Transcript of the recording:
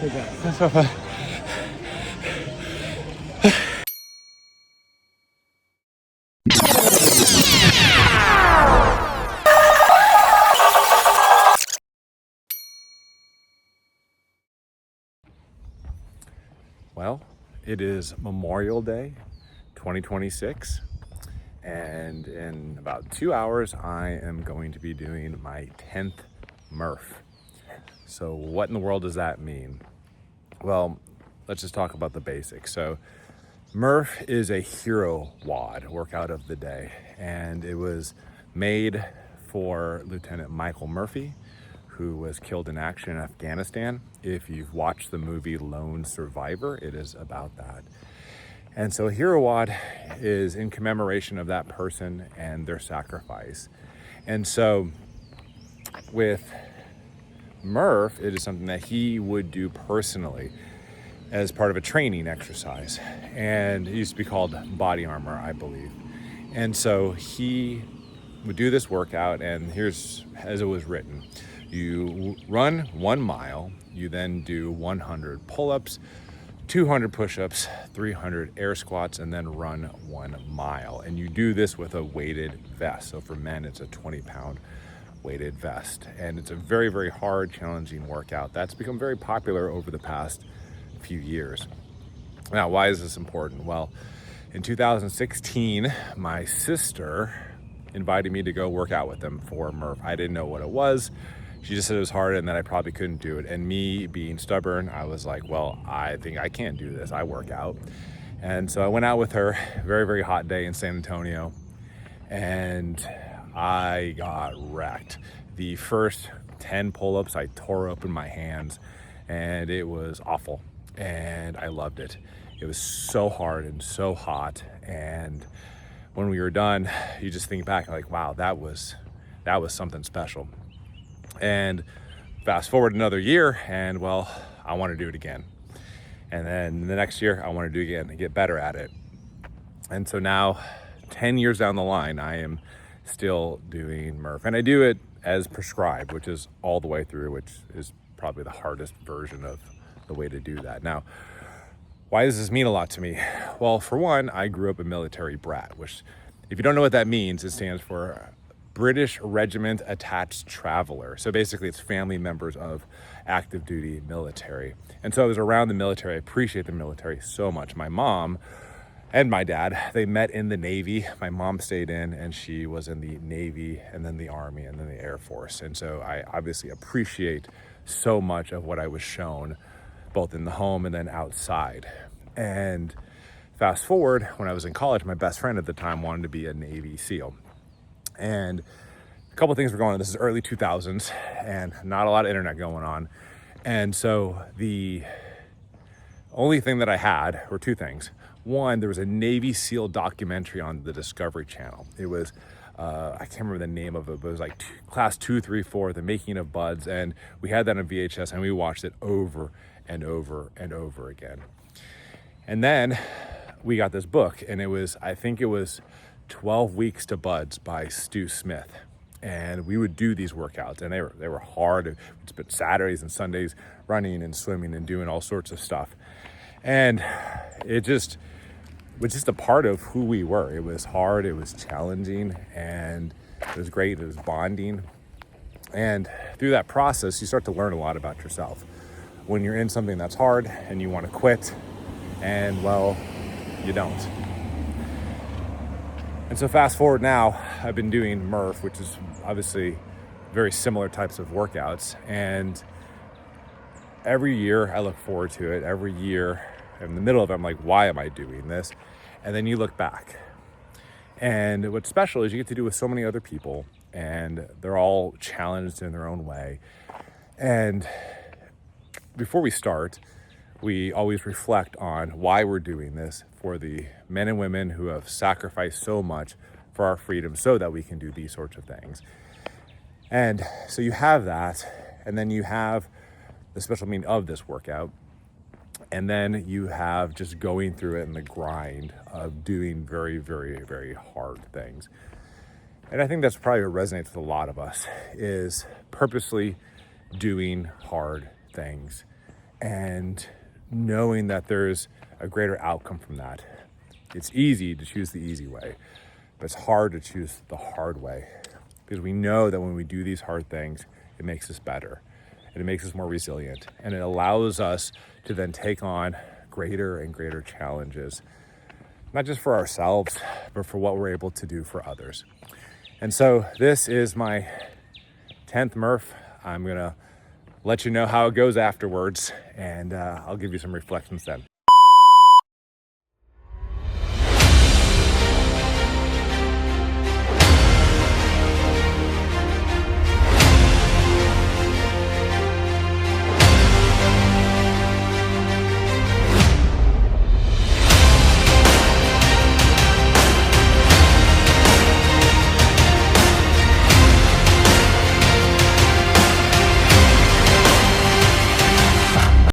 That's so fun. Well, it is Memorial Day 2026, and in about 2 hours I am going to be doing my 10th Murph. So what in the world does that mean? Well, let's just talk about the basics. So Murph is a Hero WOD, workout of the day, and it was made for Lieutenant Michael Murphy, who was killed in action in Afghanistan. If you've watched the movie Lone Survivor, it is about that. And so Hero WOD is in commemoration of that person and their sacrifice. And so with Murph, it is something that he would do personally as part of a training exercise. And it used to be called body armor, I believe. And so he would do this workout, and here's as it was written. You run 1 mile, you then do 100 pull-ups, 200 push-ups, 300 air squats, and then run 1 mile. And you do this with a weighted vest. So for men, it's a 20-pound weighted vest. And it's a very, very hard, challenging workout that's become very popular over the past few years. Now, why is this important? Well, in 2016, my sister invited me to go work out with them for Murph. I didn't know what it was. She just said it was hard and that I probably couldn't do it. And me being stubborn, I was like, well, I think I can't do this. I work out. And so I went out with her, very, very hot day in San Antonio, and I got wrecked. The first 10 pull-ups, I tore open my hands, and it was awful. And I loved it. It was so hard and so hot. And when we were done, you just think back like, wow, that was something special. And fast forward another year, and well, I want to do it again. And then the next year, I want to do it again and get better at it. And so now, 10 years down the line, I am still doing Murph. And I do it as prescribed, which is all the way through, which is probably the hardest version of the way to do that. Now, why does this mean a lot to me? Well, for one, I grew up a military brat, which, if you don't know what that means, it stands for British Regiment Attached Traveler. So basically it's family members of active duty military. And so I was around the military. I appreciate the military so much. My mom and my dad, they met in the Navy. My mom stayed in, and she was in the Navy, and then the Army, and then the Air Force. And so I obviously appreciate so much of what I was shown, both in the home and then outside. And fast forward, when I was in college, my best friend at the time wanted to be a Navy SEAL. And a couple of things were going on. This is early 2000s, and not a lot of internet going on. And so the only thing that I had were two things. One, there was a Navy SEAL documentary on the Discovery Channel. It was, I can't remember the name of it, but it was like Class 2, 3, 4, The Making of Buds. And we had that on VHS, and we watched it over and over and over again. And then we got this book, and it was, I think it was 12 Weeks to Buds by Stu Smith. And we would do these workouts, and they were hard. We'd spend Saturdays and Sundays running and swimming and doing all sorts of stuff. And it just was just a part of who we were. It was hard, it was challenging, and it was great. It was bonding. And through that process, you start to learn a lot about yourself. When you're in something that's hard and you want to quit, and well, you don't. And so fast forward now, I've been doing Murph, which is obviously very similar types of workouts. And every year I look forward to it. Every year in the middle of it, I'm like, why am I doing this? And then you look back. And what's special is you get to do it with so many other people, and they're all challenged in their own way. And before we start, we always reflect on why we're doing this, for the men and women who have sacrificed so much for our freedom so that we can do these sorts of things. And so you have that, and then you have the special meaning of this workout, and then you have just going through it and the grind of doing very, very, very hard things. And I think that's probably what resonates with a lot of us, is purposely doing hard things and knowing that there's a greater outcome from that. It's easy to choose the easy way, but it's hard to choose the hard way, because we know that when we do these hard things, it makes us better and it makes us more resilient, and it allows us to then take on greater and greater challenges, not just for ourselves, but for what we're able to do for others. And so this is my 10th Murph. I'm gonna let you know how it goes afterwards, and I'll give you some reflections then.